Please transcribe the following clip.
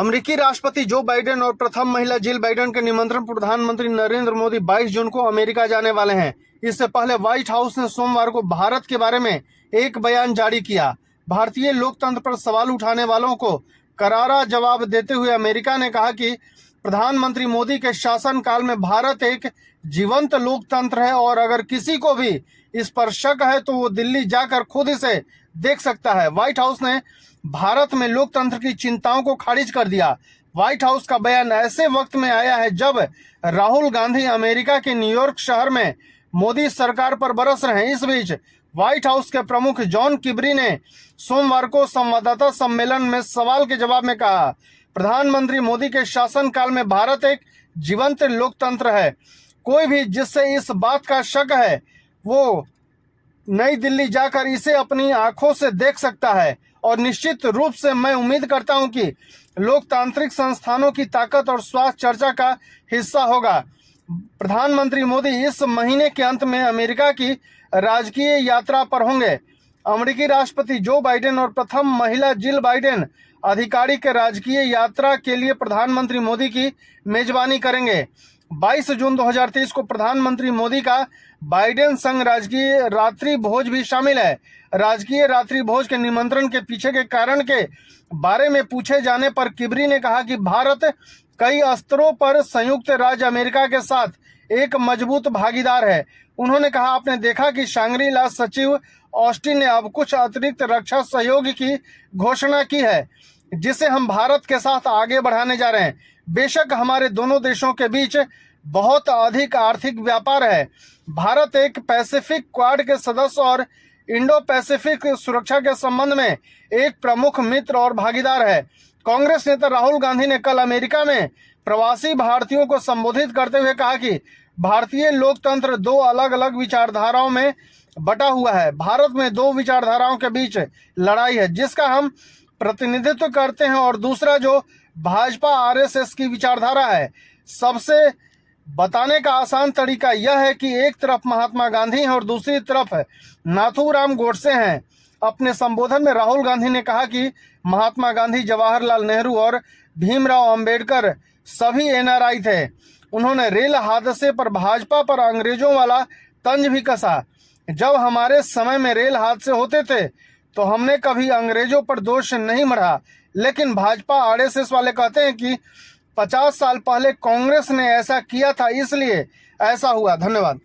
अमेरिकी राष्ट्रपति Joe Biden और प्रथम महिला जिल बाइडेन के निमंत्रण पर प्रधानमंत्री नरेंद्र मोदी 22 जून को अमेरिका जाने वाले हैं। इससे पहले व्हाइट हाउस ने सोमवार को भारत के बारे में एक बयान जारी किया। भारतीय लोकतंत्र पर सवाल उठाने वालों को करारा जवाब देते हुए अमेरिका ने कहा कि प्रधानमंत्री मोदी के शासनकाल में भारत एक जीवंत लोकतंत्र है और अगर किसी को भी इस पर शक है तो वो दिल्ली जाकर खुद इसे देख सकता है। व्हाइट हाउस ने भारत में लोकतंत्र की चिंताओं को खारिज कर दिया। व्हाइट हाउस का बयान ऐसे वक्त में आया है जब राहुल गांधी अमेरिका के न्यूयॉर्क शहर में मोदी सरकार पर बरस रहे हैं। इस बीच व्हाइट हाउस के प्रमुख जॉन किर्बी ने सोमवार को संवाददाता सम्मेलन में सवाल के जवाब में कहा, प्रधानमंत्री मोदी के शासनकाल में भारत एक जीवंत लोकतंत्र है। कोई भी जिससे इस बात का शक है वो नई दिल्ली जाकर इसे अपनी आंखों से देख सकता है और निश्चित रूप से मैं उम्मीद करता हूं कि लोकतांत्रिक संस्थानों की ताकत और स्वास्थ्य चर्चा का हिस्सा होगा। प्रधानमंत्री मोदी इस महीने के अंत में अमेरिका की राजकीय यात्रा पर होंगे। अमेरिकी राष्ट्रपति जो बाइडेन और प्रथम महिला जिल बाइडेन आधिकारिक राजकीय यात्रा के लिए प्रधानमंत्री मोदी की मेजबानी करेंगे। 22 जून 2023 को प्रधानमंत्री मोदी का बाइडेन संग राजकीय रात्रि भोज भी शामिल है। राजकीय रात्रि भोज के निमंत्रण के पीछे के कारण के बारे में पूछे जाने पर किर्बी ने कहा कि भारत कई स्तरों पर संयुक्त राज्य अमेरिका के साथ एक मजबूत भागीदार है। उन्होंने कहा, आपने देखा कि शांग्री-ला सचिव ऑस्टिन ने अब कुछ अतिरिक्त रक्षा सहयोग की घोषणा की है जिसे हम भारत के साथ आगे बढ़ाने जा रहे हैं। बेशक हमारे दोनों देशों के बीच बहुत अधिक आर्थिक व्यापार है। भारत एक पैसिफिक क्वाड के सदस्य और इंडो पैसिफिक सुरक्षा के संबंध में एक प्रमुख मित्र और भागीदार है। कांग्रेस नेता राहुल गांधी ने कल अमेरिका में प्रवासी भारतीयों को संबोधित करते हुए कहा कि भारतीय लोकतंत्र दो अलग अलग विचारधाराओं में बटा हुआ है। भारत में दो विचारधाराओं के बीच लड़ाई है जिसका हम प्रतिनिधित्व करते हैं और दूसरा जो भाजपा आरएसएस की विचारधारा है। सबसे बताने का आसान तरीका यह है कि एक तरफ महात्मा गांधी हैं और दूसरी तरफ नाथूराम गोडसे हैं। अपने संबोधन में राहुल गांधी ने कहा कि महात्मा गांधी, जवाहरलाल नेहरू और भीमराव अंबेडकर सभी एनआरआई थे। उन्होंने रेल हादसे पर भाजपा पर अंग्रेजों वाला तंज भी कसा। जब हमारे समय में रेल हादसे होते थे तो हमने कभी अंग्रेजों पर दोष नहीं मढ़ा, लेकिन भाजपा आरएसएस वाले कहते हैं कि 50 साल पहले कांग्रेस ने ऐसा किया था इसलिए ऐसा हुआ। धन्यवाद।